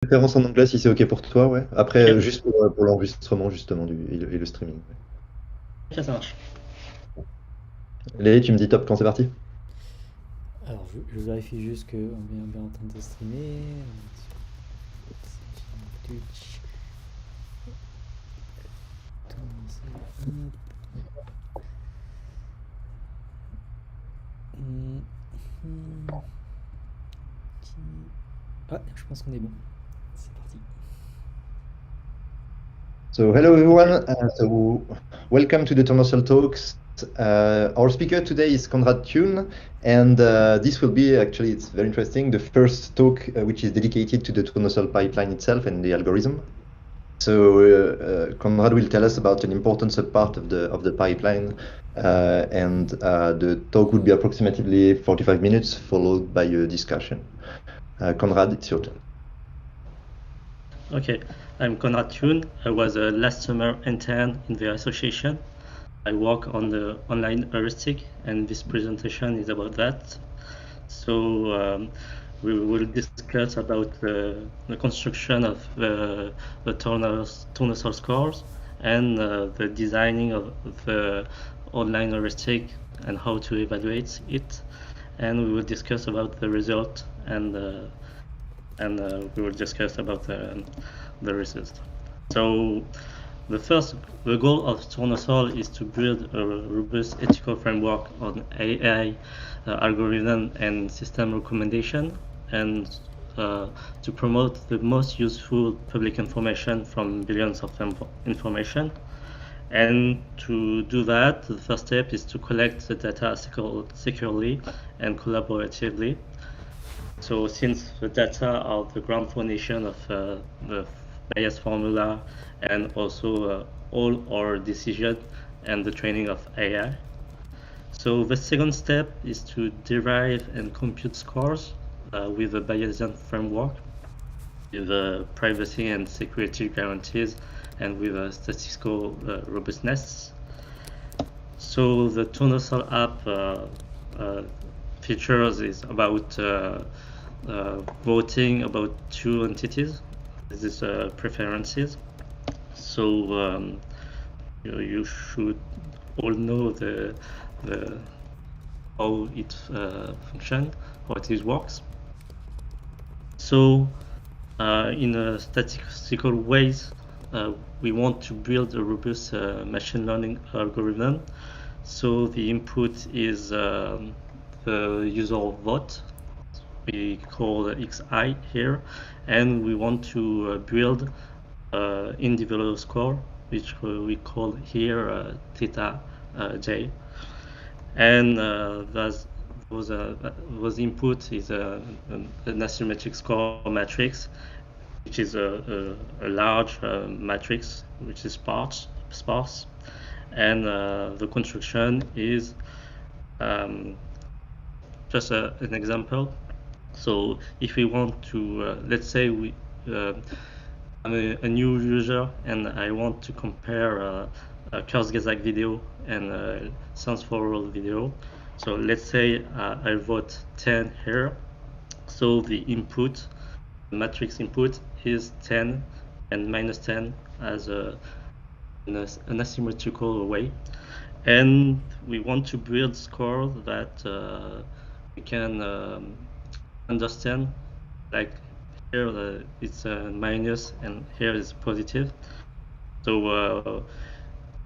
Préférence en anglais si c'est OK pour toi, ouais. Après, Ok, juste pour l'enregistrement justement et le streaming. ok, ça marche. Léa, tu me dis top quand c'est parti? Alors, je vérifie juste qu'on est bien en train de streamer. Twitch. Ah, je pense qu'on est bon. C'est parti. So hello everyone. So welcome to the Tournesol Talks. Our speaker today is Conrad Thiounn, and this will be actually it's very interesting. The first talk which is dedicated to the Tournesol pipeline itself and the algorithm. So Conrad will tell us about an important subpart of the pipeline, and the talk would be approximately 45 minutes, followed by a discussion. Conrad, it's your turn. Okay, I'm Conrad Thiounn. I was a last summer intern in the association. I work on the online heuristic, and this presentation is about that. So we will discuss about the construction of the Tournesol scores and the designing of the online heuristic and how to evaluate it. And we will discuss about the result and we will discuss about the result. So the goal of Tournesol is to build a robust ethical framework on AI algorithm and system recommendation, and to promote the most useful public information from billions of information. And to do that, the first step is to collect the data securely and collaboratively. So since the data are the ground foundation of the Bayes formula and also all our decision and the training of AI. So the second step is to derive and compute scores with a Bayesian framework with privacy and security guarantees and with statistical robustness. So the Tournesol app features is about voting about two entities. This is preferences. So you should all know the how it functions, how it works. So in a statistical ways, we want to build a robust machine learning algorithm. So the input is the user vote. We call XI here, and we want to build individual score, which we call here theta j. And those input is an asymmetric score matrix, which is a large matrix, which is sparse, and the construction is just an example. So if we want to, let's say I'm a new user and I want to compare a Kurzgesagt video and Sans for All video. So let's say I vote 10 here. So the input, the matrix input is 10 and minus 10 as an asymmetrical way. And we want to build scores that we can understand, like here it's a minus and here is positive. So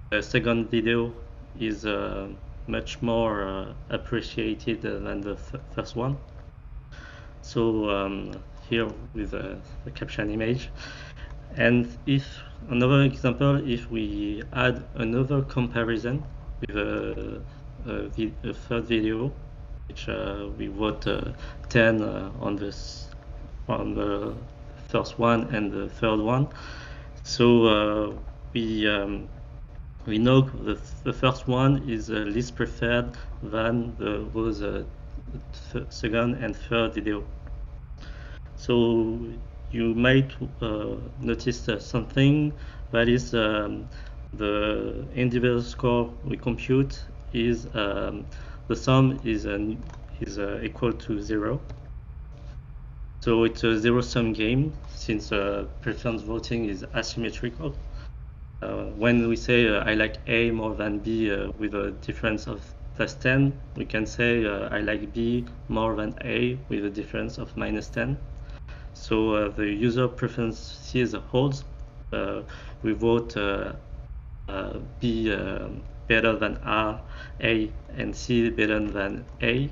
the second video is much more appreciated than the first one. So here with the caption image. And if another example, if we add another comparison with a third video, which we vote 10 on the first one and the third one. So we know the first one is least preferred than those second and third video. So you might notice something, that is the individual score we compute is the sum is equal to 0. So it's a zero-sum game since preference voting is asymmetrical. When we say I like A more than B with a difference of +10, we can say I like B more than A with a difference of -10. So the user preferences holds. We vote B better than A, and C better than A.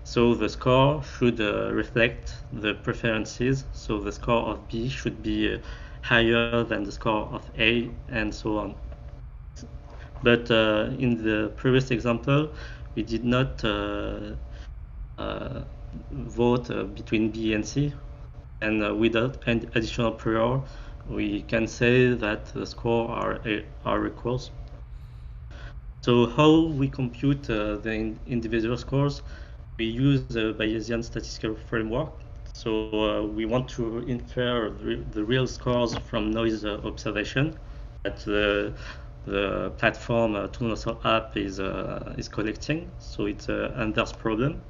So the score should reflect the preferences. So the score of B should be higher than the score of A, and so on. But in the previous example, we did not vote between B and C, and without an additional prior, we can say that the score are equals. So how we compute the individual scores? We use the Bayesian statistical framework. So we want to infer the real scores from noise observation that the platform Tournesol app is collecting. So it's an inverse problem.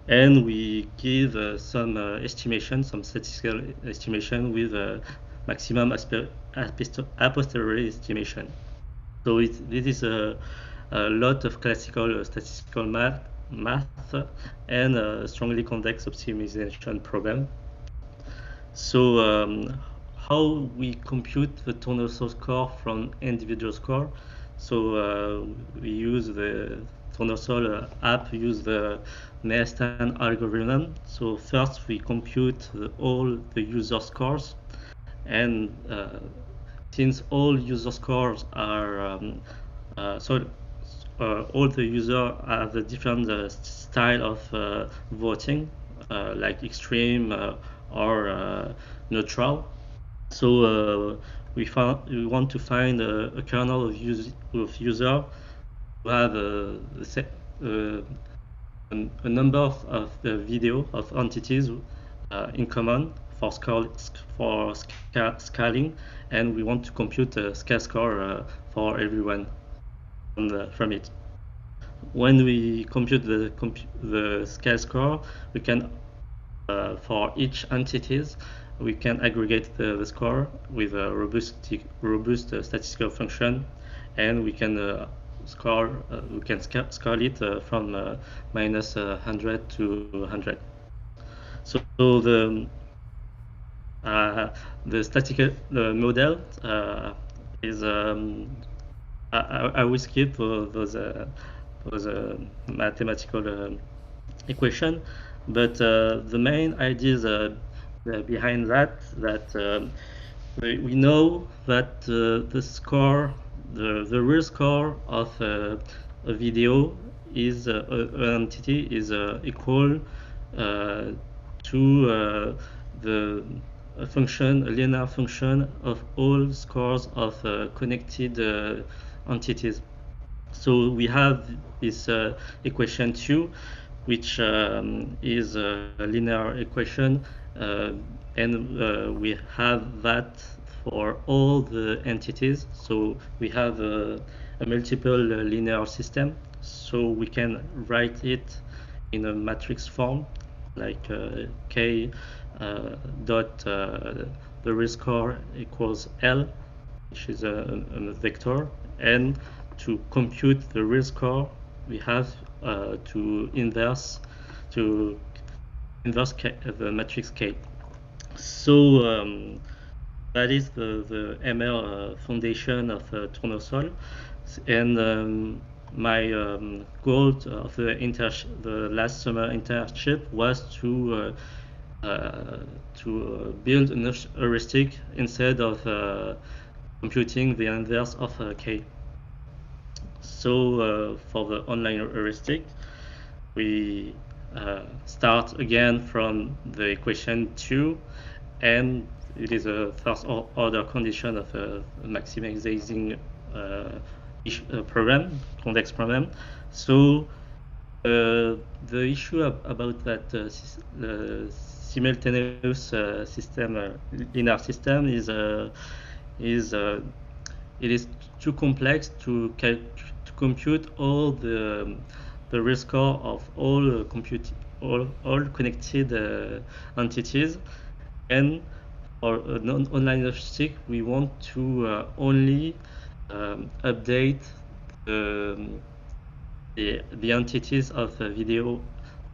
And we give some estimation, some statistical estimation with maximum a posteriori estimation. So this is a lot of classical statistical math and a strongly convex optimization problem. So how we compute the Tournesol score from individual score? So we use the Tournesol app, use the Mehestan algorithm. So first we compute all the user scores, and since all user scores are all the users have a different style of voting, like extreme or neutral. So we want to find a kernel of user who have a number of the video of entities in common for scaling, and we want to compute a scale score for everyone from it. When we compute the scale score, we can for each entities we can aggregate the score with a robust statistical function, and we can scale it from -100 to 100. So the statistical model is I will skip those mathematical equation, but the main ideas behind that we know that the score, the real score of a video is an entity is equal to the function, a linear function of all scores of connected entities. So we have this equation 2, which is a linear equation, and we have that for all the entities. So we have a multiple linear system, so we can write it in a matrix form, like K dot the real score equals L, which is a vector, and to compute the real score, we have to inverse the matrix K. So that is the ML foundation of Tournesol, and my goal of the last summer internship was to build a heuristic instead of computing the inverse of K. So for the online heuristic, we start again from the equation 2, and it is a first order condition of a maximizing program, convex program. So the issue about that simultaneous system, linear system, is it is too complex to compute all the real score of all all connected entities, and for online heuristic, we want to only update the entities of the video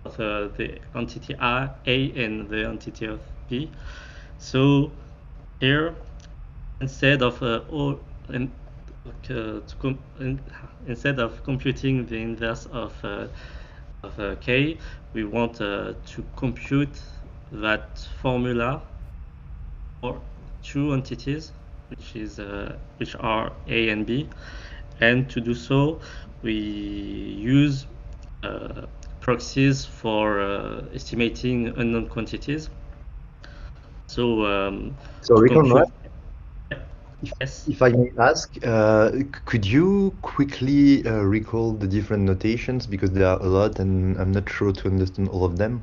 of the entity A and the entity of B. So here, instead of instead of computing the inverse of K, we want to compute that formula for two entities, which are A and B, and to do so, we use proxies for estimating unknown quantities. So, Sorry, Conrad. Yes. If I may ask, could you quickly recall the different notations, because there are a lot and I'm not sure to understand all of them?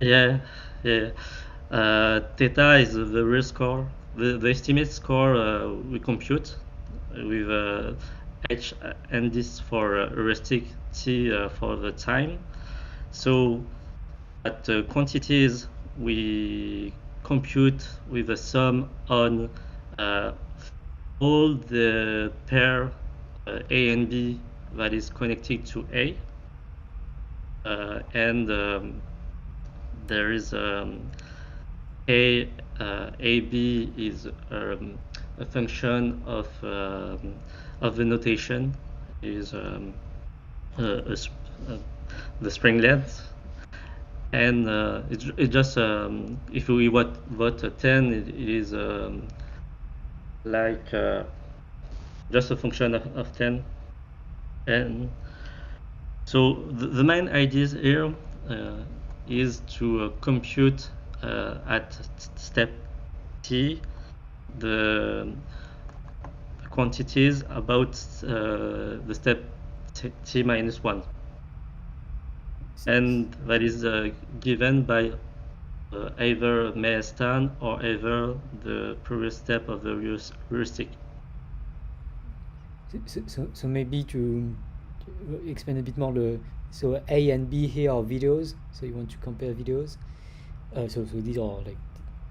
Yeah. Theta is the real score, the estimate score we compute with H and this for heuristic, T for the time. So at quantities we compute with a sum on all the pair A and B that is connected to A, and there is AB is a function of the notation, is the string length, and it just if we vote 10, it is like just a function of 10, and so the main idea here is to compute at step T the quantities about the step T minus 1, and that is given by either Mehestan or either the previous step of the heuristic. So maybe to explain a bit more, so A and B here are videos, so you want to compare videos. So these are like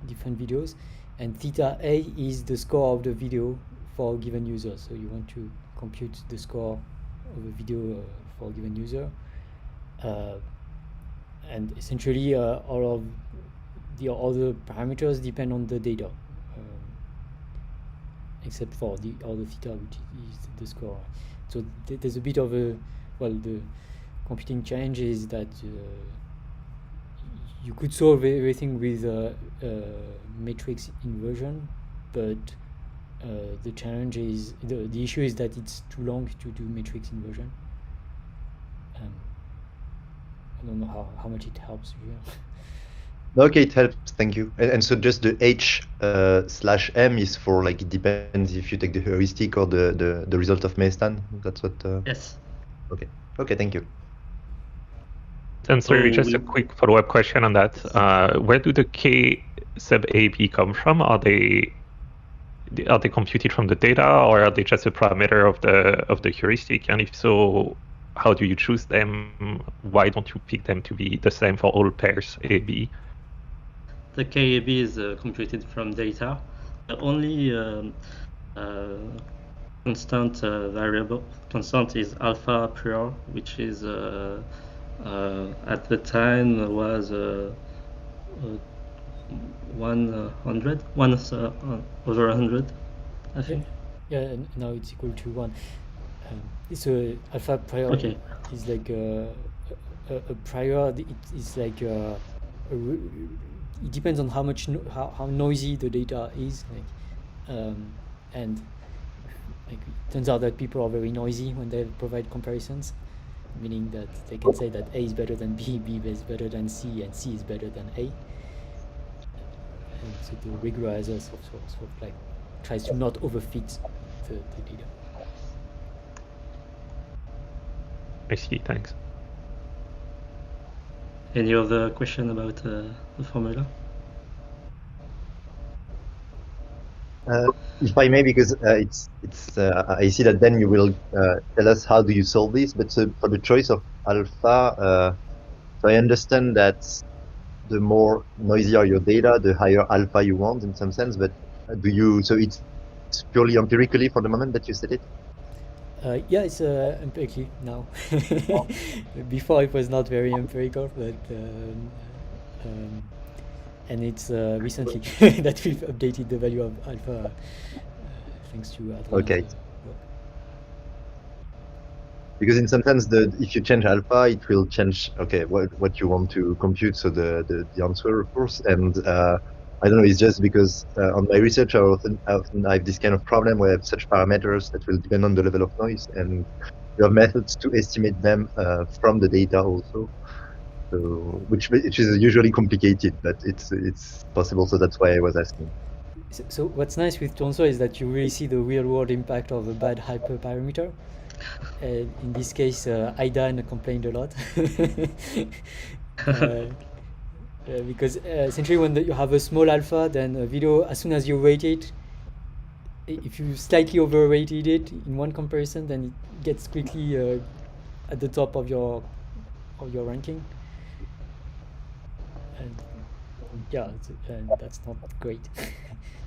different videos, and theta A is the score of the video for a given user. So you want to compute the score of a video for a given user, and essentially all of the other parameters depend on the data, except for the other theta, which is the score. So there's a bit of the computing challenge is that you could solve everything with matrix inversion, but the challenge is the issue is that it's too long to do matrix inversion. I don't know how much it helps here. Okay, it helps. Thank you. And so just the H/M is for, like, it depends if you take the heuristic or the result of Mehestan. That's what. Yes. Okay. Thank you. And sorry, just a quick follow-up question on that. Where do the K sub AB come from? Are they computed from the data, or are they just a parameter of the heuristic? And if so, how do you choose them? Why don't you pick them to be the same for all pairs AB? The KAB is computed from data. The only constant constant is alpha prior, which is at the time was 100, over 100, I think. Yeah, and now it's equal to 1. It's a alpha prior. Okay. Is like a prior. It is like it depends on how noisy the data is. And like, it turns out that people are very noisy when they provide comparisons, meaning that they can say that A is better than B, B is better than C, and C is better than A. And so the regularizer sort of like tries to not overfit the data. I see, thanks. Any other question about the formula? If I may, because it's I see that then you will tell us how do you solve this. But for the choice of alpha, So I understand that the more noisier your data, the higher alpha you want in some sense, but so it's purely empirically for the moment that you said it? Yeah, it's empirically now. Before it was not very empirical, but and it's recently that we've updated the value of alpha thanks to Adrian's Okay. work. Because in some sense, if you change alpha, it will change what you want to compute. So the answer, of course, and I don't know. It's just because on my research, I often have this kind of problem where I have such parameters that will depend on the level of noise, and you have methods to estimate them from the data also. So which is usually complicated, but it's possible. So that's why I was asking. So what's nice with Tournesol is that you really see the real-world impact of a bad hyperparameter. In this case, Aidan complained a lot. Because essentially when you have a small alpha, then a video, as soon as you weight it, if you slightly overrated it in one comparison, then it gets quickly at the top of your ranking. And yeah, that's not great.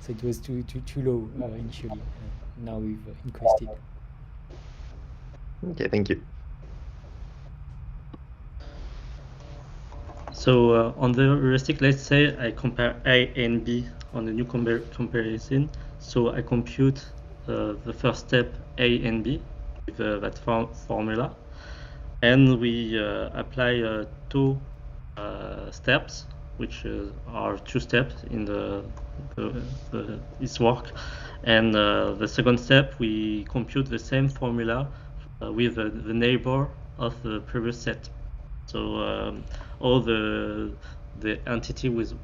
So it was too low initially. Now we've increased it. Okay, thank you. So on the heuristic, let's say I compare A and B on a new comparison. So I compute the first step A and B with that formula, and we apply two steps, which are two steps in this work. And the second step, we compute the same formula with the neighbor of the previous set. So all the entity which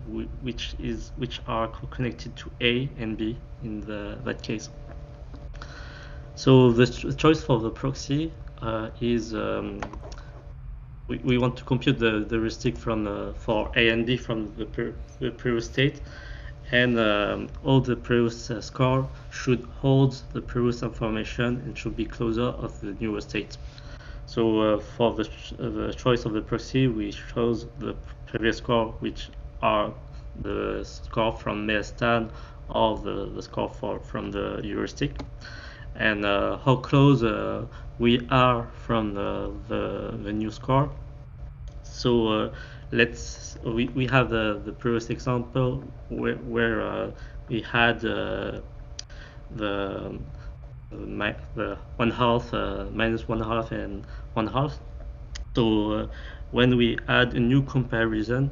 are connected to A and B in that case. So the choice for the proxy is we want to compute the heuristic from for A and B from the previous state, and all the previous score should hold the previous information and should be closer of the newer state. So for the choice of the proxy, we chose the previous score, which are the score from Mehestan or the score from the heuristic, and how close we are from the new score. So we have the previous example where we had the 1/2, minus 1/2, and 1/2. So when we add a new comparison,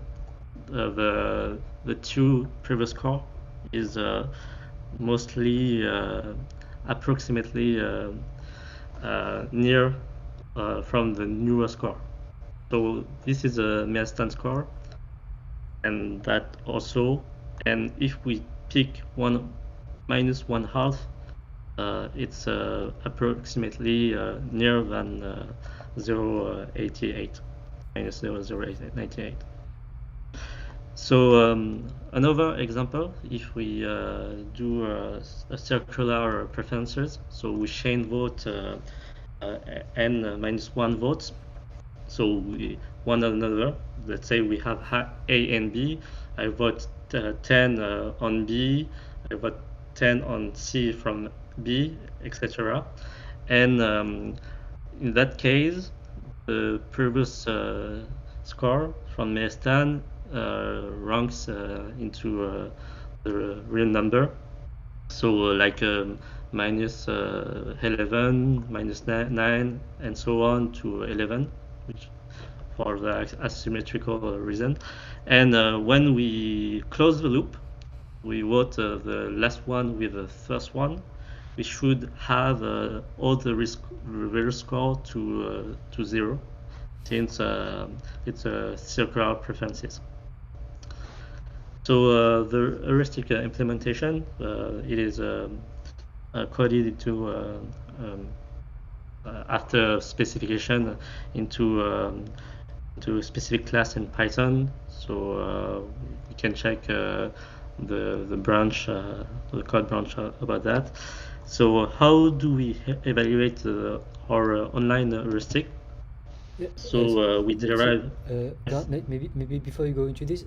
the two previous score is mostly approximately near from the newer score. So this is a Mehestan score, and that also. And if we pick minus 1/2, it's approximately near than 0.88, minus 0.98. So another example, if we do a circular preferences, so we chain vote n minus 1 votes. So we one another. Let's say we have A and B. I vote 10 on B. I vote 10 on C from B, etc. And in that case, the previous score from Mehestan ranks into the real number. So like minus 11, minus 9, and so on to 11, which for the asymmetrical reason. And when we close the loop, we vote the last one with the first one. We should have all the reverse score to 0, since it's a circular preferences. So the heuristic implementation, it is coded into after specification into a specific class in Python. So you can check the branch, the code branch about that. So how do we evaluate our online heuristic? So we derive. Yes. Maybe before you go into this,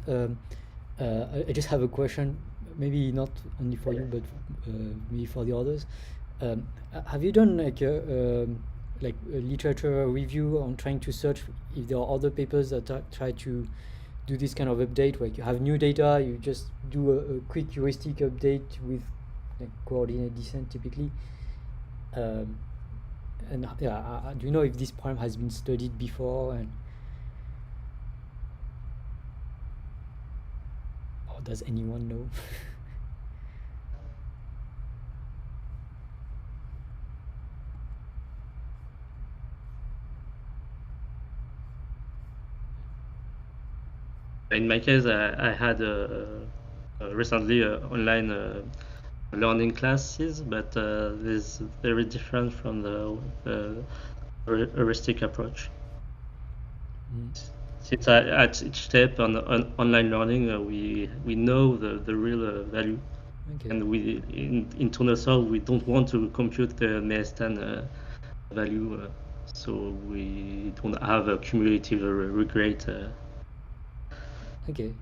I just have a question. Maybe not only for you, but maybe for the others. Have you done like a literature review on trying to search if there are other papers that try to do this kind of update, like you have new data, you just do a quick heuristic update with like coordinate descent typically? And yeah, do you know if this problem has been studied before, and or does anyone know? In my case, I had recently online learning classes, but this is very different from the heuristic approach. Since at each step on online learning, we know the real value, Okay. and we in Tournesol we don't want to compute the Mehestan value, so we don't have a cumulative regret. Okay.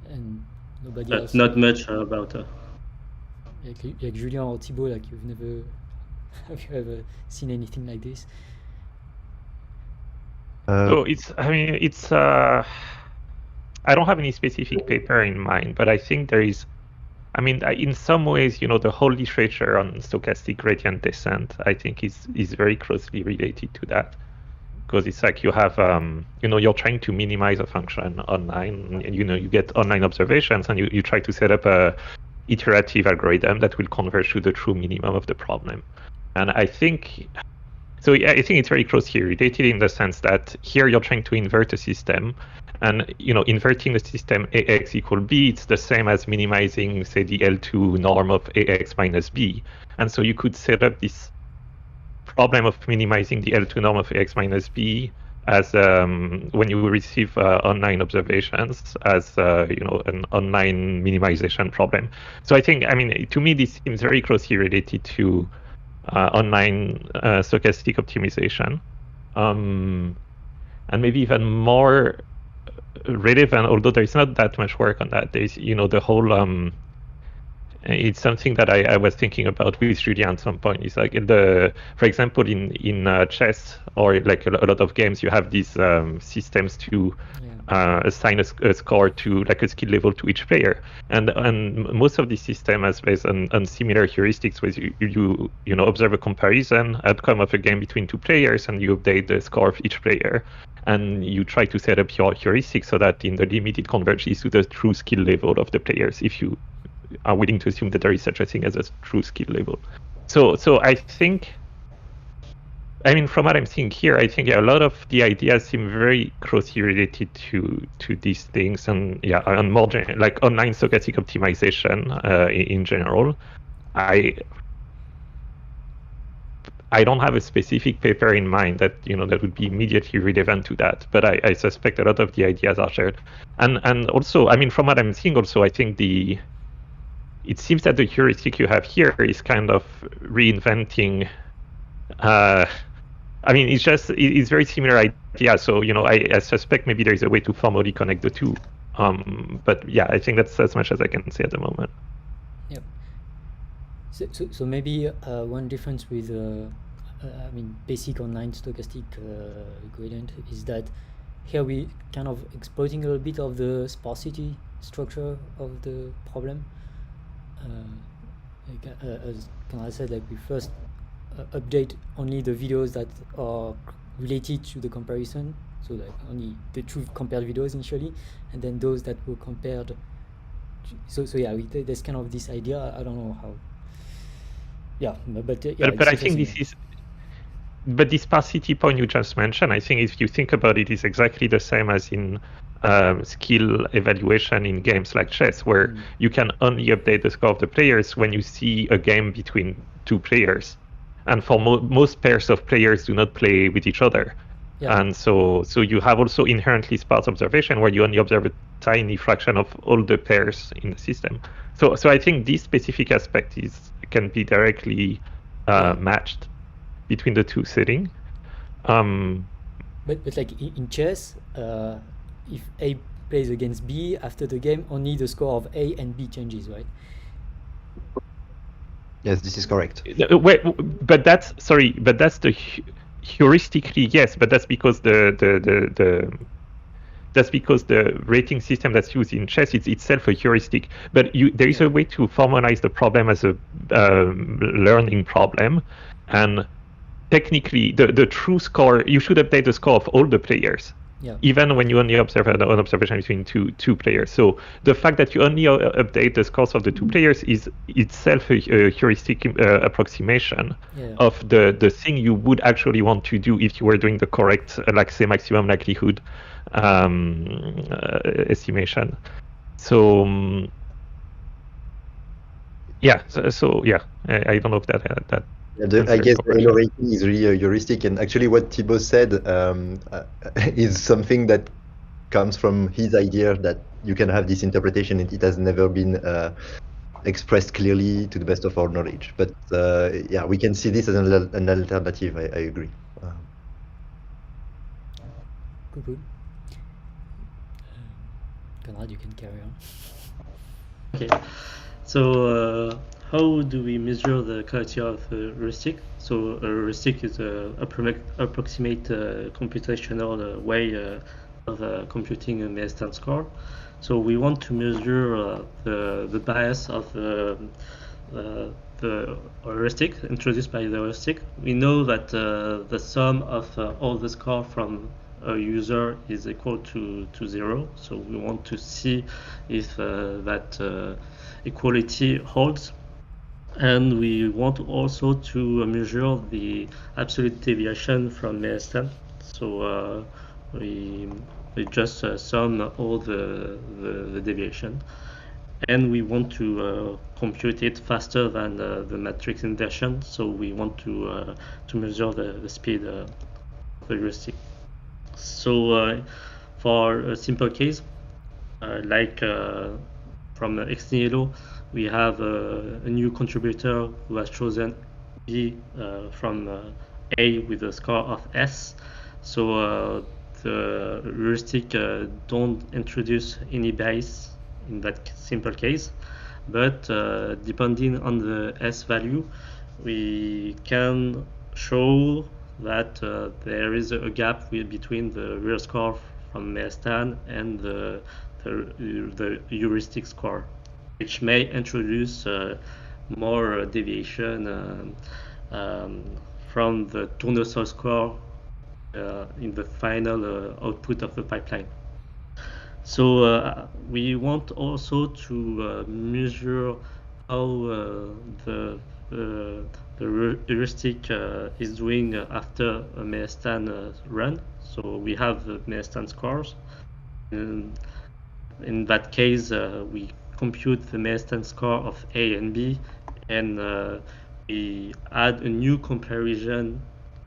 And nobody But else. not much about. Like Julien or Thibault, like you've never have you ever seen anything like this? So it's I don't have any specific paper in mind, but I think there is, in some ways, the whole literature on stochastic gradient descent, I think is very closely related to that, because it's like you have, you're trying to minimize a function online, and you get online observations, and you try to set up a iterative algorithm that will converge to the true minimum of the problem. And I think it's very closely related in the sense that here you're trying to invert a system, and inverting the system ax equal b, it's the same as minimizing, say, the L2 norm of ax minus b. And so you could set up this problem of minimizing the L2 norm of ax minus b as when you receive online observations as an online minimization problem. So I think, to me, this seems very closely related to online stochastic optimization, and maybe even more relevant, although there's not that much work on that. There's the whole it's something that I was thinking about with Julien at some point. It's like for example, in chess or like a lot of games, you have these systems to assign a score to, like, a skill level to each player, and most of these systems are based on similar heuristics, where you observe a comparison outcome of a game between two players, and you update the score of each player, and you try to set up your heuristic so that in the limit it converges to the true skill level of the players, if you are willing to assume that there is such a thing as a true skill level. So I think, from what I'm seeing here, I think a lot of the ideas seem very closely related to these things, and on more like online stochastic optimization in general. I don't have a specific paper in mind that that would be immediately relevant to that, but I suspect a lot of the ideas are shared. And also, from what I'm seeing, also, I think it seems that the heuristic you have here is kind of reinventing. It's very similar idea. So I suspect maybe there is a way to formally connect the two. But yeah, I think that's as much as I can say at the moment. Yep. So maybe one difference with basic online stochastic gradient is that here we kind of exploiting a little bit of the sparsity structure of the problem. As Conrad said, like we first update only the videos that are related to the comparison, so like only the true compared videos initially, and then those that were compared. There's kind of this idea. I don't know how. Yeah, but I think this is. But this sparsity point you just mentioned, I think if you think about it, is exactly the same as in skill evaluation in games like chess, where you can only update the score of the players when you see a game between two players, and for most pairs of players do not play with each other. And so you have also inherently sparse observation, where you only observe a tiny fraction of all the pairs in the system. So I think this specific aspect can be directly matched between the two settings. But like in chess, if A plays against B after the game, only the score of A and B changes, right? Yes, this is correct. Wait, but that's the heuristically, yes, but that's because that's because the rating system that's used in chess is itself a heuristic. But there is a way to formalize the problem as a learning problem, and technically the true score, you should update the score of all the players. Yeah. Even when you only observe an observation between two players. So the fact that you only update the scores of the two players is itself a heuristic approximation of the thing you would actually want to do if you were doing the correct, like say, maximum likelihood estimation. So yeah, I don't know if that. I guess the Elo rating is really a heuristic, and actually what Thibaut said is something that comes from his idea that you can have this interpretation, and it has never been expressed clearly to the best of our knowledge. But yeah, we can see this as an alternative. I agree. Good. Conrad, you can carry on. Okay, so how do we measure the quality of a heuristic? So a heuristic is an approximate computational way of computing a Mehestan score. So we want to measure the bias of the heuristic introduced by the heuristic. We know that the sum of all the score from a user is equal to 0. So we want to see if that equality holds. And we want also to measure the absolute deviation from Mehestan. So we just sum all the deviation, and we want to compute it faster than the matrix inversion. So we want to measure the speed of the heuristic. So for a simple case, like from ex nihilo, we have a new contributor who has chosen B from A with a score of S. So the heuristic don't introduce any bias in that simple case, but depending on the S value, we can show that there is a gap between the real score from Mehestan and the heuristic score, which may introduce more deviation from the Tournesol score in the final output of the pipeline. So we want also to measure how the heuristic is doing after a Mehestan run. So we have the Mehestan scores. In that case, we compute the Mehestan score of A and B, and we add a new comparison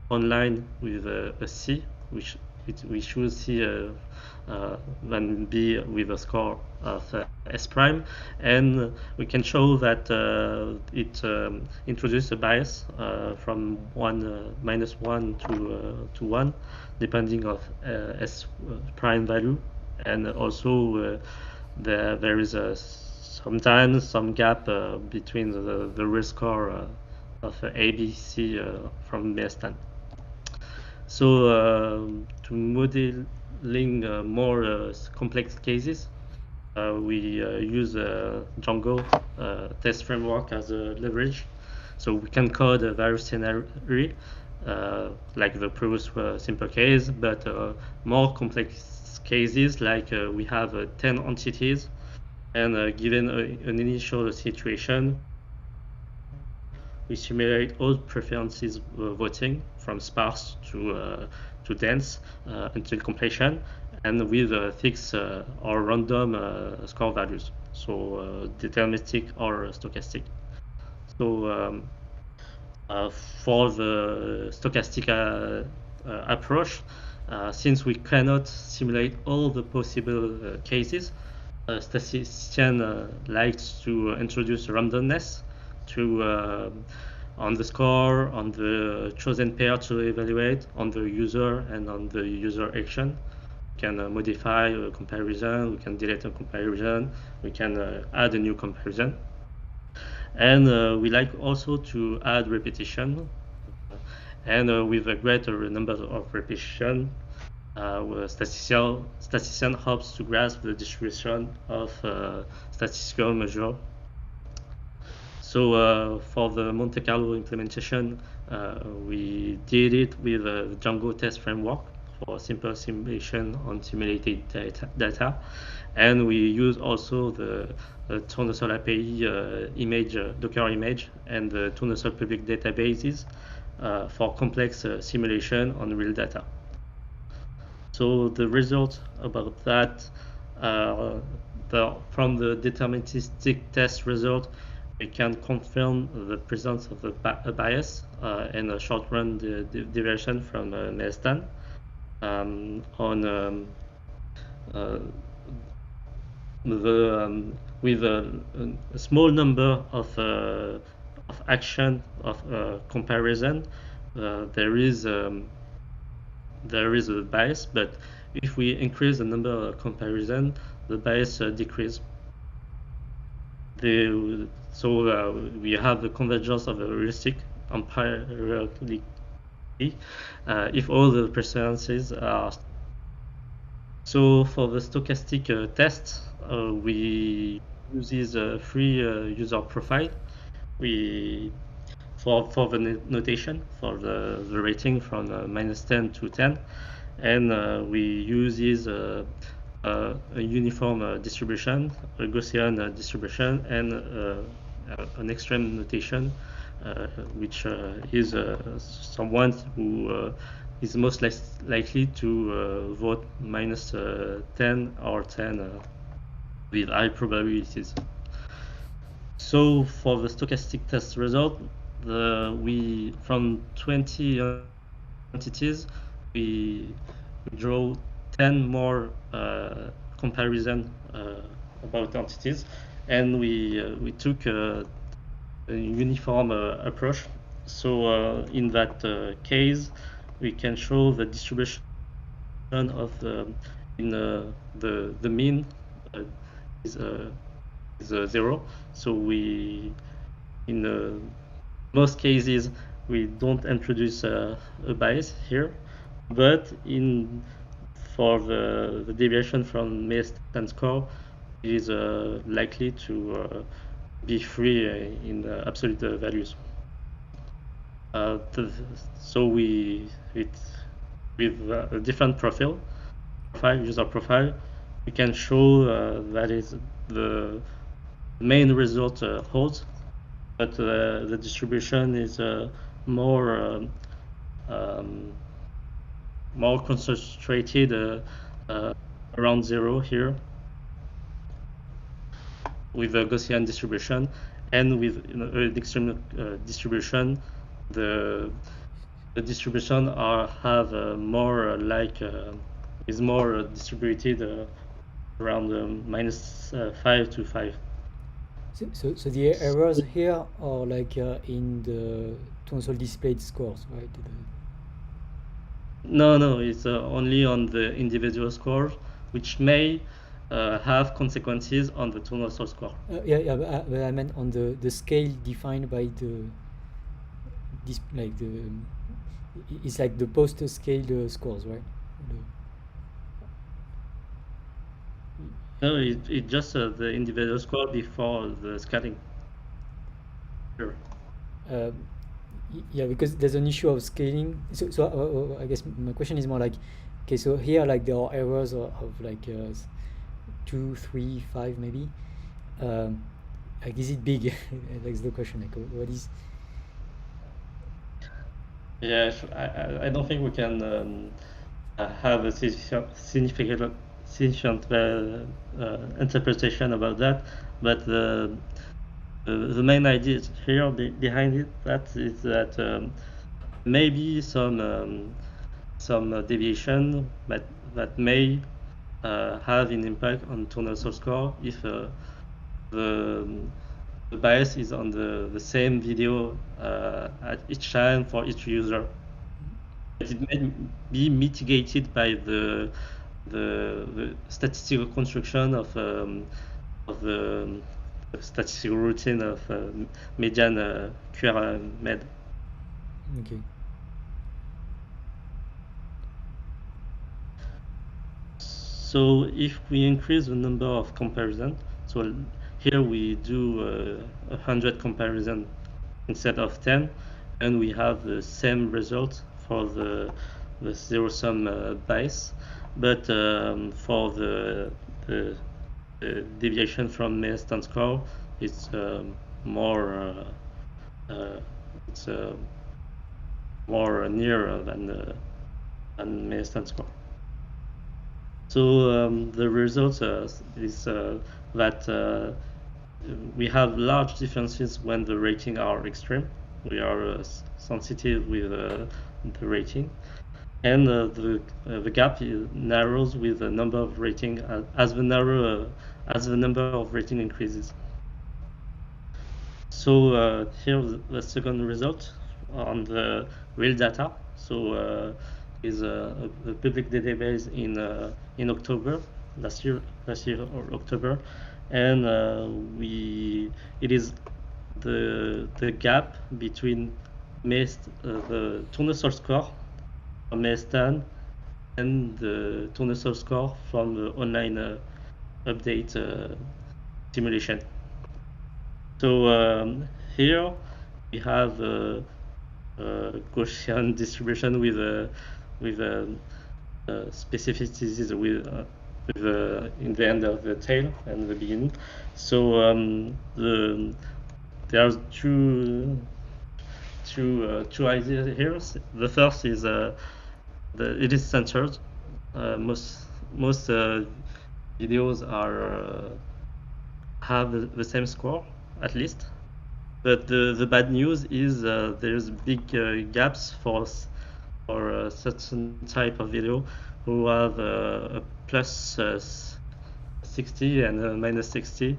online with a C, which we should see than B with a score of S prime, and we can show that it introduces a bias from -1 to 1, depending on S prime value, and also there is sometimes some gap between the real score of A, B, C from Mehestan. So to modeling more complex cases, we use Django test framework as a leverage. So we can code various scenarios like the previous simple case, but more complex cases like we have 10 entities, and given an initial situation, we simulate all preferences voting from sparse to dense until completion, and with fixed or random score values, so deterministic or stochastic. So for the stochastic approach, since we cannot simulate all the possible cases, statistician likes to introduce randomness to on the score, on the chosen pair to evaluate, on the user, and on the user action. We can modify a comparison, we can delete a comparison, we can add a new comparison. And we like also to add repetition. And with a greater number of repetition, statistician helps to grasp the distribution of statistical measure. So for the Monte-Carlo implementation, we did it with a Django test framework for simple simulation on simulated data. And we use also the Tournesol API image, Docker image, and the Tournesol public databases for complex simulation on real data. So the result about that, from the deterministic test result, we can confirm the presence of a bias and a short-run deviation from Mehestan with a small number of action of comparison. There is a bias, but if we increase the number of comparison, the bias decreases. So we have the convergence of a heuristic empirically if all the preferences are. So for the stochastic test, we use this free user profile. For the notation, for the rating from -10 to 10, and we use this a uniform distribution, a Gaussian distribution, and an extreme notation, which is someone who is most likely to vote -10 or 10 with high probabilities. So for the stochastic test result, from 20 entities, we draw 10 more comparison about entities, and we took a uniform approach. So in that case, we can show the distribution of the mean is 0. So in most cases we don't introduce a bias here, but for the deviation from Mehestan score is likely to be free in absolute values. So with a different user profile, we can show that is the main result holds, but the distribution is more concentrated around 0 here with a Gaussian distribution, and with an extreme distribution, the distribution have more is more distributed around -5 to 5. So the errors here are like in the Tournesol displayed scores, right? No, it's only on the individual scores, which may have consequences on the Tournesol score. Yeah, but I meant on the scale defined by it's like the poster scale scores, right? No, it's just the individual score before the scaling. Sure. Yeah, because there's an issue of scaling. So I guess my question is more like, okay, so here like there are errors of like 2, 3, 5 maybe. Like, is it big? That's the question. Like, what is? Yeah, I don't think we can have a significant interpretation about that, but the main idea here behind it is that maybe some deviation that may have an impact on Tournesol score if the bias is on the same video at each time for each user. But it may be mitigated by the statistical construction of the statistical routine of median QR med. Okay. So if we increase the number of comparisons, so here we do 100 comparisons instead of 10, and we have the same result for the zero-sum bias, but for the deviation from Mehestan score, it's more more near than Mehestan score. So the results is that we have large differences when the rating are extreme. We are sensitive with the rating, and the gap narrows with the number of rating as the number of rating increases. So here the second result on the real data. So is a public database in October last year or October, and it is the gap between the Tournesol score from Mehestan and the Tournesol score from the online update simulation. So here we have Gaussian distribution with specificities in the end of the tail and the beginning. So there are two ideas here. The first is it is censored. Most videos have the same score at least. But the bad news is there's big gaps for a certain type of video who have a plus 60 and a minus 60.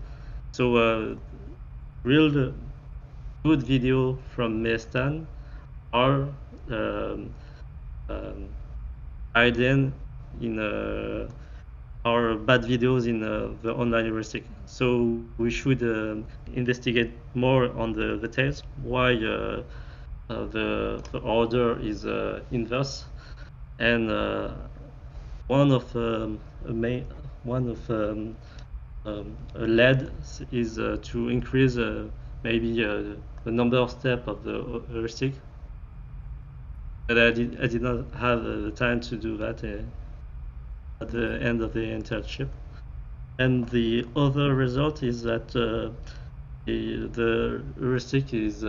So real good video from Mehestan are hidden in our bad videos in the online heuristic. So we should investigate more on the tails, why the order is inverse, and one of a lead is to increase maybe the number of steps of the heuristic. But I did not have the time to do that at the end of the internship. And the other result is that the heuristic is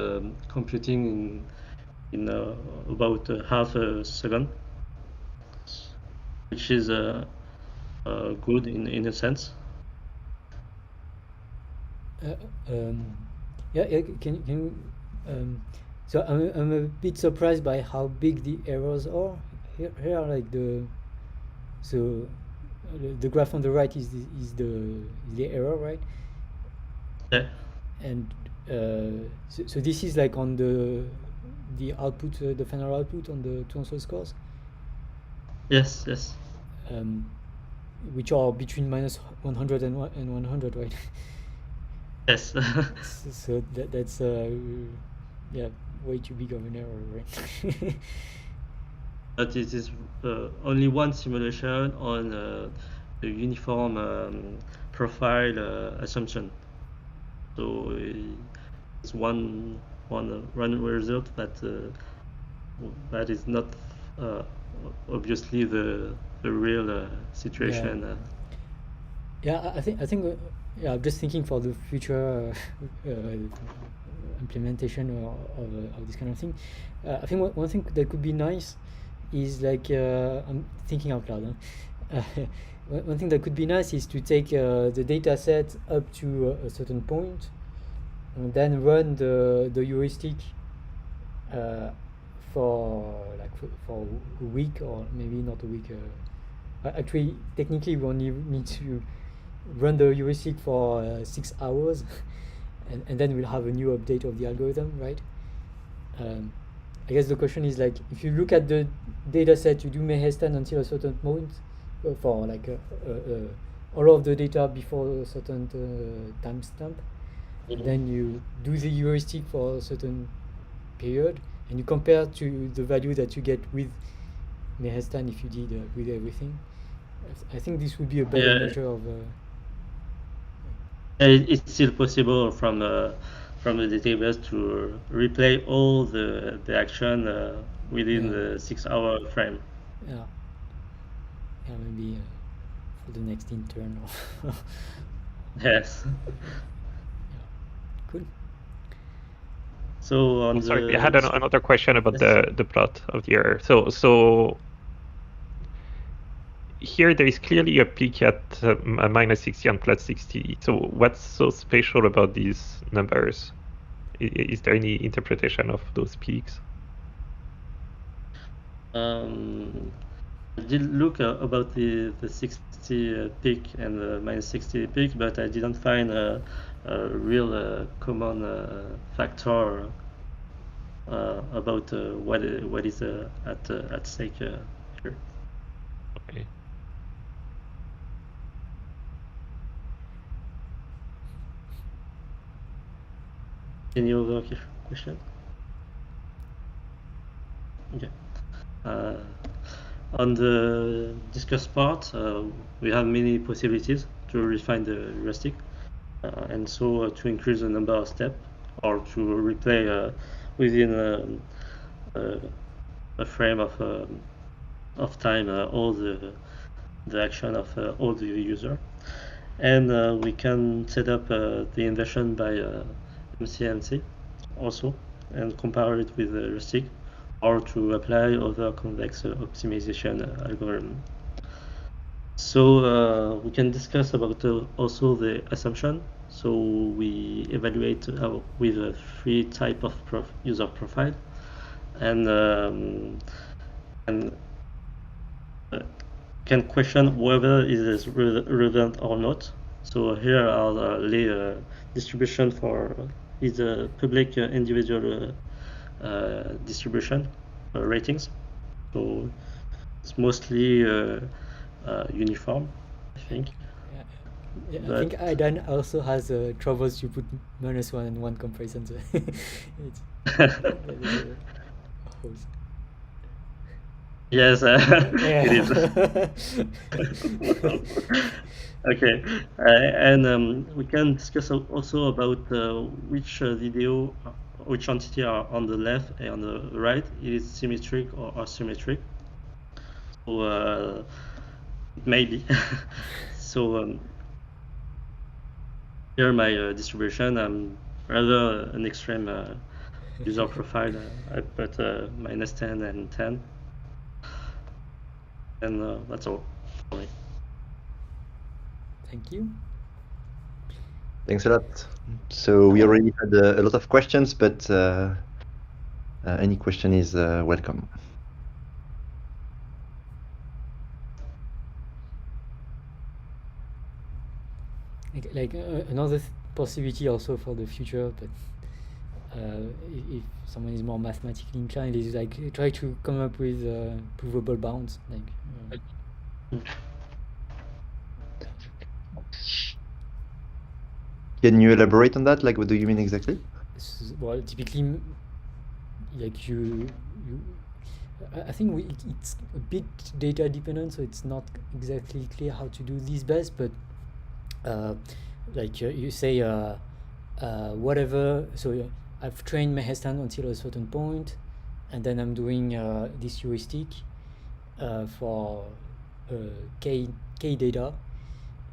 computing in about half a second, which is good in a sense. Yeah, can you so I'm a bit surprised by how big the errors are here like the graph on the right is the error, right? Yeah. And so this is like on the output, the final output on the Tournesol scores. Yes. Which are between minus 100 and 100, right? Yes. So that's yeah, way too big of an error, right? But it is only one simulation on the uniform profile assumption. So it's one result, but that is not obviously the real situation. Yeah, I think yeah, I'm just thinking for the future implementation of this kind of thing. I think one thing that could be nice is like I'm thinking out loud. One thing that could be nice is to take the data set up to a certain point, and then run the heuristic for a week, or maybe not a week. Actually, technically, we only need to run the heuristic for 6 hours, and then we'll have a new update of the algorithm, right? I guess the question is like, if you look at the data set, you do Mehestan until a certain point for like all of the data before a certain timestamp. Then you do the heuristic for a certain period, and you compare to the value that you get with Mehestan if you did with everything. I think this would be a better measure of. It's still possible from the database to replay all the action within the 6-hour frame. Yeah. Yeah, maybe for the next intern. Yes. Cool. So on sorry, I had another question about the plot of the error. So here there is clearly a peak at -60 and +60. So what's so special about these numbers? Is there any interpretation of those peaks? I did look about the 60 peak and the -60 peak, but I didn't find a real common factor about what is at stake here. Okay. Any other question? Okay. On the discuss part, we have many possibilities to refine the heuristic, and so to increase the number of steps or to replay within a frame of time all the action of all the user, and we can set up the inversion by ENSAE also and compare it with the heuristic, or to apply other convex optimization algorithm. So we can discuss about also the assumption. So we evaluate with a 3 type of user profile, and can question whether it is relevant or not. So here are the distribution for is a public individual distribution ratings. So it's mostly uniform, I think. Yeah, I think Aidan also has troubles to put -1 and 1 comparison. So Yes, it is. Okay, and we can discuss also about which video, which entity are on the left and on the right. Is symmetric or asymmetric? So maybe. So here my distribution. I'm rather an extreme user profile. I put -10 and 10, and that's all. Thank you. Thanks a lot. So we already had a lot of questions, but any question is welcome. Like another possibility also for the future, but if someone is more mathematically inclined, is like try to come up with provable bounds. Like. Can you elaborate on that? Like, what do you mean exactly? Well, typically, like I think it's a bit data dependent, so it's not exactly clear how to do this best. But like you say, whatever. So I've trained Mehestan until a certain point, and then I'm doing this heuristic for k data,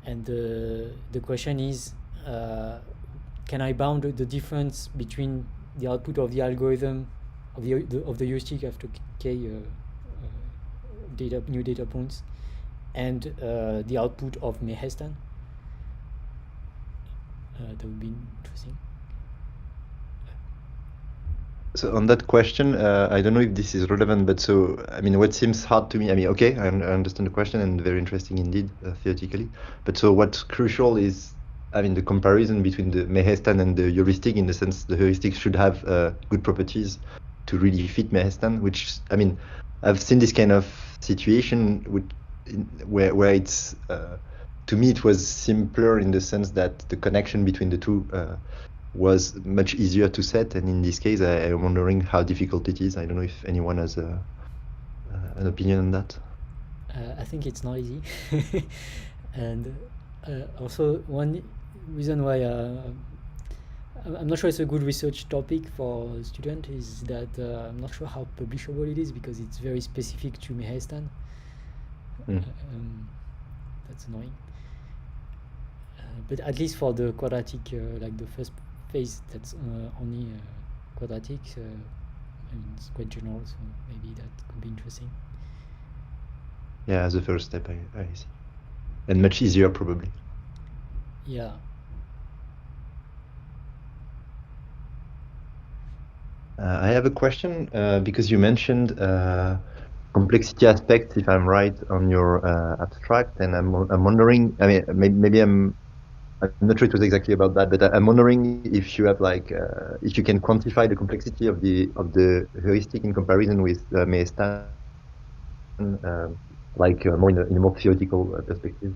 and the question is, can I bound the difference between the output of the algorithm of the heuristic after k new data points and the output of Mehestan? That would be interesting. So on that question, I don't know if this is relevant, but so, I mean, what seems hard to me, I mean, okay, I understand the question and very interesting indeed, theoretically. But so what's crucial is I mean, the comparison between the Mehestan and the heuristic, in the sense the heuristic should have good properties to really fit Mehestan, which, I mean, I've seen this kind of situation where it's, to me, it was simpler in the sense that the connection between the two was much easier to set. And in this case, I'm wondering how difficult it is. I don't know if anyone has an opinion on that. I think it's not easy. And also one reason why I'm not sure it's a good research topic for a student is that I'm not sure how publishable it is, because it's very specific to Mehestan. That's annoying. But at least for the quadratic, like the first phase, that's only quadratic. I mean, it's quite general, so maybe that could be interesting. Yeah, as a first step, I see. And much easier, probably. Yeah. I have a question, because you mentioned complexity aspects, if I'm right, on your abstract, and I'm wondering. I mean, maybe I'm not sure it was exactly about that, but I'm wondering if you have if you can quantify the complexity of the heuristic in comparison with Mehestan, more in a more theoretical perspective.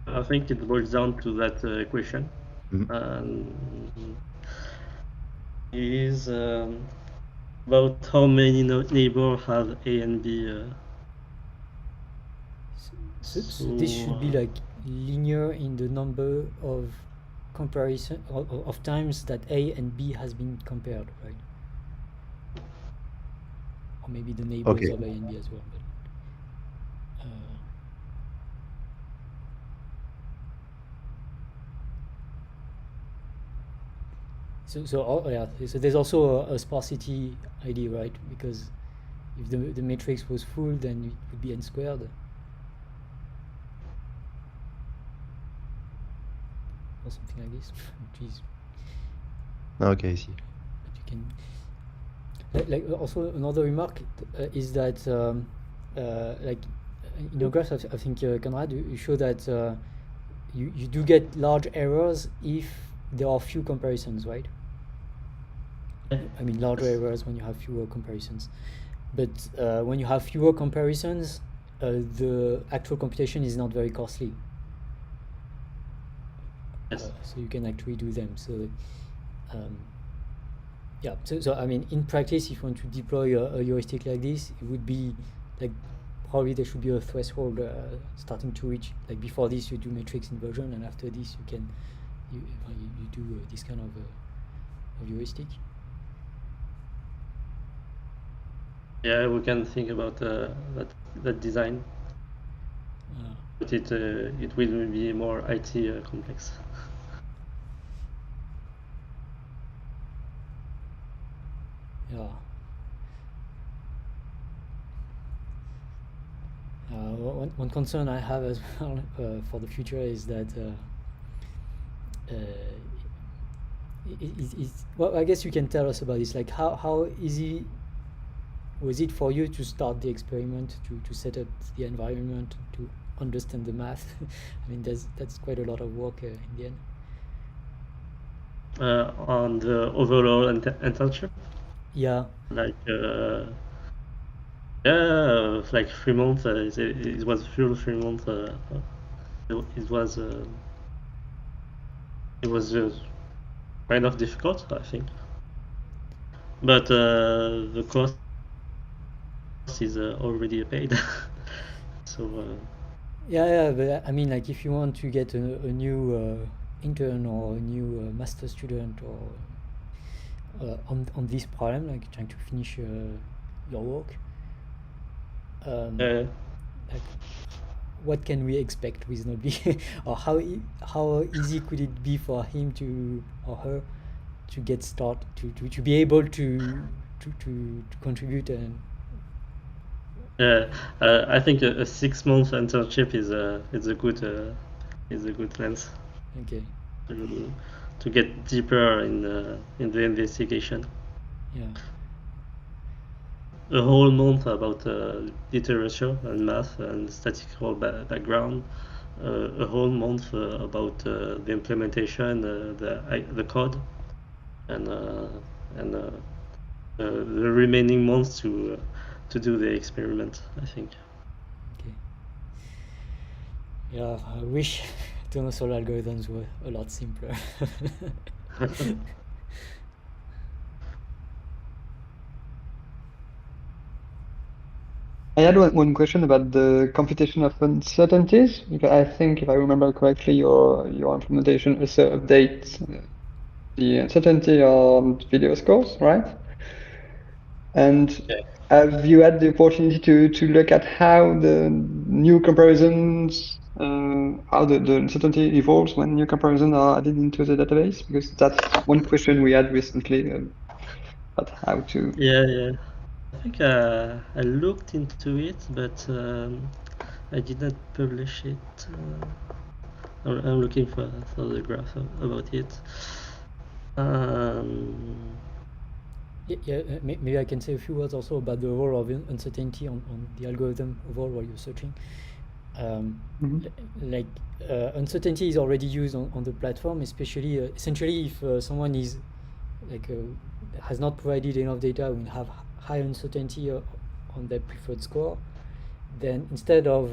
I think it boils down to that equation. Is about how many neighbors have A and B. So this should be like linear in the number of comparison of times that A and B has been compared, right? Or maybe the neighbors of A and B as well. But, so there's also a sparsity idea, right? Because if the matrix was full, then it would be n squared. Or something like this, which is okay. I see. But you can also another remark is that like in your graph, I think Conrad, you show that you do get large errors if there are few comparisons, right? I mean, larger errors when you have fewer comparisons, but when you have fewer comparisons, the actual computation is not very costly. Yes. So you can actually do them. So yeah. So I mean, in practice, if you want to deploy a heuristic like this, it would be like probably there should be a threshold starting to reach. Like before this, you do matrix inversion, and after this, you do this kind of heuristic. Yeah, we can think about that design, but it will be more IT complex. Yeah. One concern I have as well for the future is that well, I guess you can tell us about this. Like, how easy was it for you to start the experiment, to set up the environment, to understand the math? I mean, that's quite a lot of work in the end. On the overall internship? Yeah. Like like 3 months. It was full 3 months. It was kind of difficult, I think. But the cost is already paid. So yeah, but I mean, like, if you want to get a new intern or a new master student or on this problem, like trying to finish your work, like, what can we expect reasonably, or how easy could it be for him or her to get started, to be able to contribute? And I think a 6-month internship is a good length. Okay. To get deeper in the investigation. Yeah. A whole month about literature and math and statistical background a whole month about the implementation, the code, and the remaining months to do the experiment, I think. Okay. Yeah, I wish Tournesol algorithms were a lot simpler. I had one question about the computation of uncertainties. Because I think, if I remember correctly, your implementation also updates the uncertainty on video scores, right? And Yeah. have you had the opportunity to look at how the new comparisons, how the uncertainty evolves when new comparisons are added into the database? Because that's one question we had recently about how to. Yeah. I think I looked into it, but I did not publish it. I'm looking for the graph about it. Yeah, maybe I can say a few words also about the role of uncertainty on the algorithm overall while you're searching. Like uncertainty is already used on the platform, especially essentially if someone is like has not provided enough data, will have high uncertainty on their preferred score. Then instead of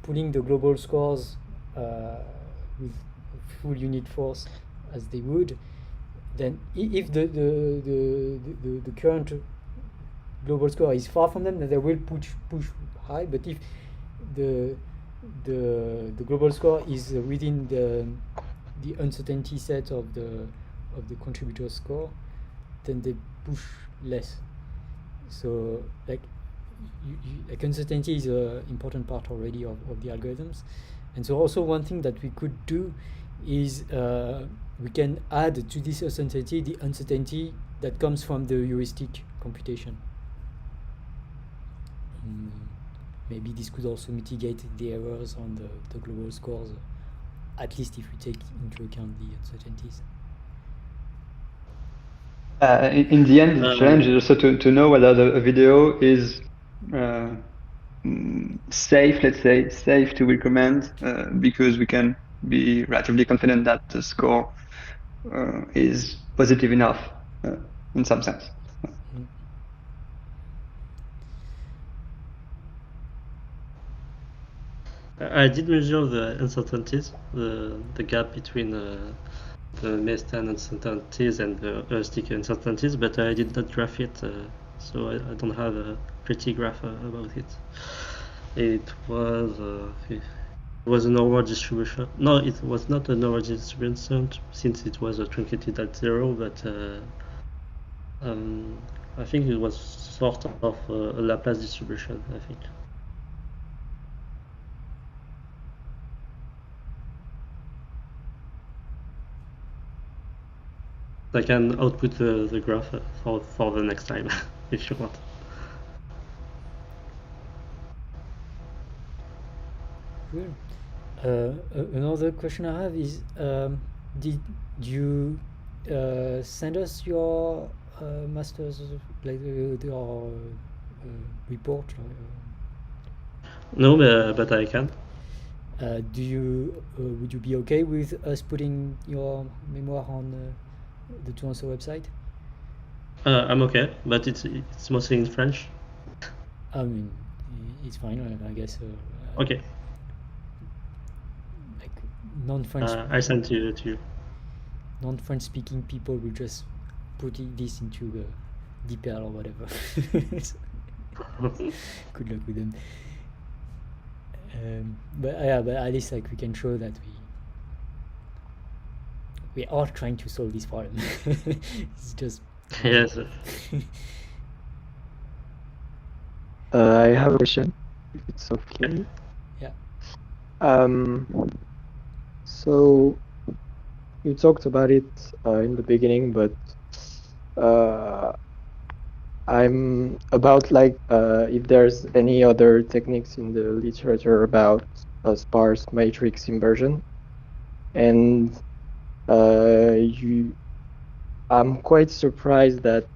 pulling the global scores with full unit force as they would, then if the current global score is far from them, then they will push high. But if the global score is within the uncertainty set of the contributor score, then they push less. So like like uncertainty is an important part already of the algorithms. And so also one thing that we could do is we can add to this uncertainty the uncertainty that comes from the heuristic computation. Maybe this could also mitigate the errors on the global scores, at least if we take into account the uncertainties. In the end, the challenge is also to know whether the video is safe, let's say, safe to recommend, because we can be relatively confident that the score is positive enough in some sense. I did measure the uncertainties, the gap between the Mehestan uncertainties and the Heuristic uncertainties, but I did not graph it, so I don't have a pretty graph about it. It was a normal distribution. No, it was not a normal distribution since it was truncated at 0, but I think it was sort of a Laplace distribution, I think. I can output the graph for the next time if you want. Cool. Another question I have is, did you send us your master's, like your report? No, but I can. Would you be okay with us putting your memoir on the Tournesol website? I'm okay, but it's mostly in French. I mean, it's fine, I guess. Okay. Like non-French. I sent to you. Non-French speaking people will just put this into DeepL or whatever. Good luck with them. But at least like we can show that we are trying to solve this problem. It's just yes. I have a question, if it's okay. Yeah. So you talked about it in the beginning, but I'm about like if there's any other techniques in the literature about sparse matrix inversion, and I'm quite surprised that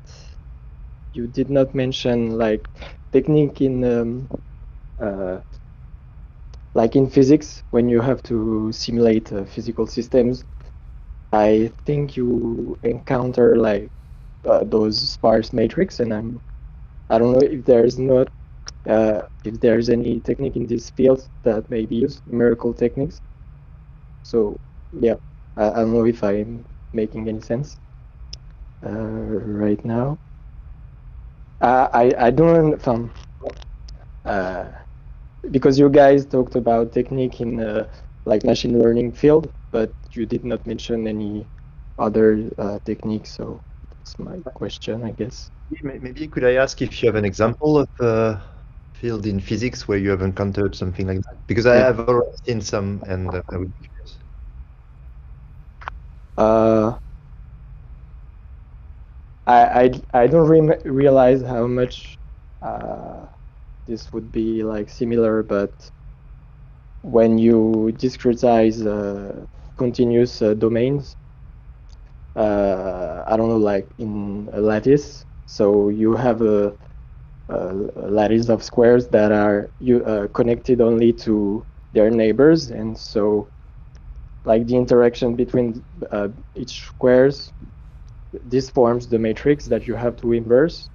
you did not mention like technique in like in physics, when you have to simulate physical systems, I think you encounter like those sparse matrix, and I don't know if there's not if there's any technique in this field that maybe use numerical techniques. So yeah, I don't know if I'm making any sense right now. I don't because you guys talked about technique in like machine learning field, but you did not mention any other techniques. So that's my question, I guess. Maybe could I ask if you have an example of a field in physics where you have encountered something like that? Because I have already seen some, and I would be curious. I don't realize how much this would be like similar, but when you discretize continuous domains, I don't know, like in a lattice, so you have a lattice of squares that are connected only to their neighbors, and so like the interaction between each squares, this forms the matrix that you have to inverse,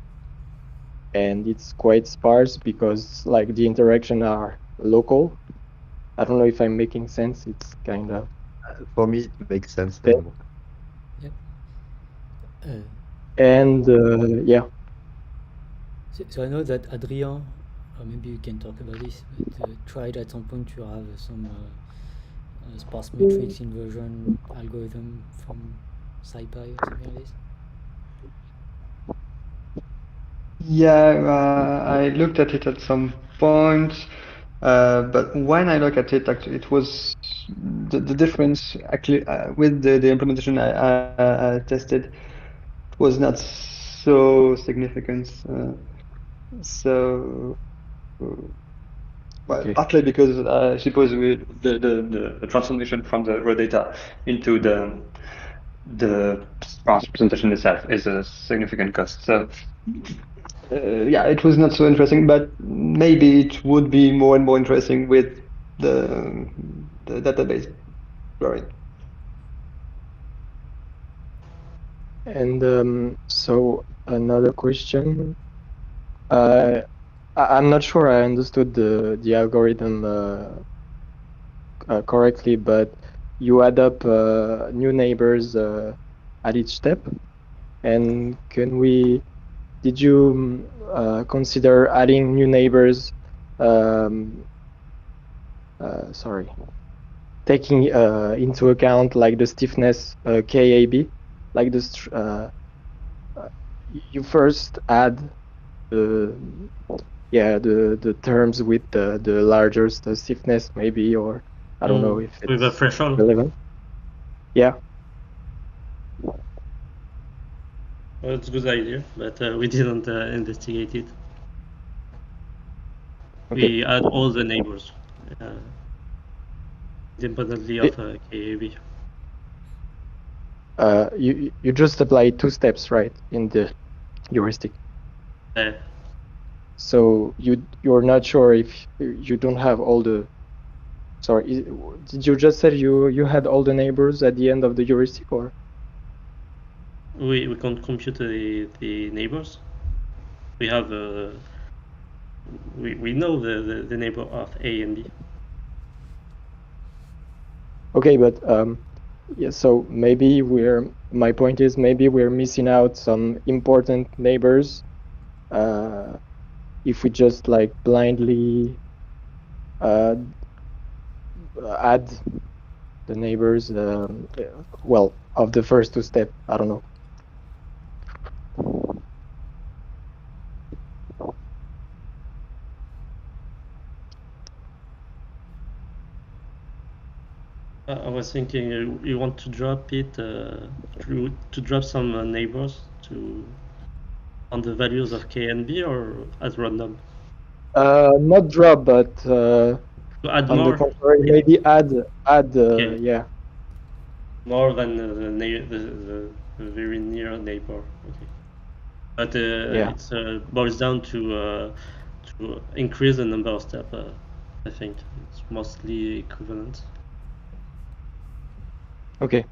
and it's quite sparse because like the interaction are local. I don't know if I'm making sense. It's kind of For me, it makes sense. Yeah. Yep. And yeah. So I know that Adrien, or maybe you can talk about this, but tried at some point to have some sparse matrix inversion algorithm from SciPy or something like this. Yeah, I looked at it at some point, but when I look at it, actually, it was the difference actually with the implementation I tested was not so significant. So, well, Okay. partly because I suppose the transformation from the raw data into the sparse representation itself is a significant cost. So. Yeah, it was not so interesting, but maybe it would be more and more interesting with the database growing. And so another question. I'm not sure I understood the algorithm correctly, but you add up new neighbors at each step, and did you consider adding new neighbors? Sorry, taking into account like the stiffness KAB, like this. You first add the terms with the larger stiffness maybe, or I don't know if it's with a threshold relevant. Yeah. Well, it's a good idea, but we didn't investigate it. Okay. We add all the neighbors independently of KAB. You just apply 2 steps, right, in the heuristic. So you're not sure if you don't have all the. Sorry, did you just say you had all the neighbors at the end of the heuristic, or? We can't compute the neighbors. We have we know the neighbor of A and B. Okay, but yeah. So maybe my point is maybe we're missing out some important neighbors if we just like blindly add the neighbors. Well, of the first 2 steps. I don't know. I was thinking you want to drop it to drop some neighbors on the values of K and B, or as random? Not drop, but to add on more. the contrary, maybe add Okay. yeah. More than the very near neighbor. Okay. But Yeah. it boils down to increase the number of steps. I think it's mostly equivalent. Okay.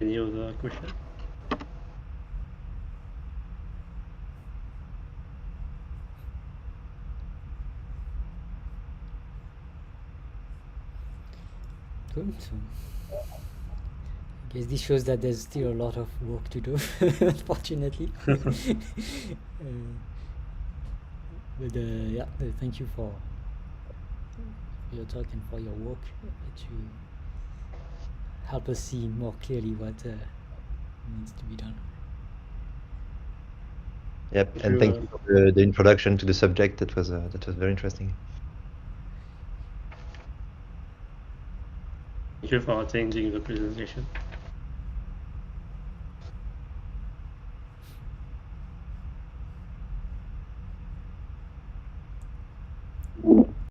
Any other question? Good. So I guess this shows that there's still a lot of work to do, unfortunately. But yeah, thank you for your talk and for your work to help us see more clearly what needs to be done. Yep, and thank you for the introduction to the subject. That was very interesting. Thank you for attending the presentation.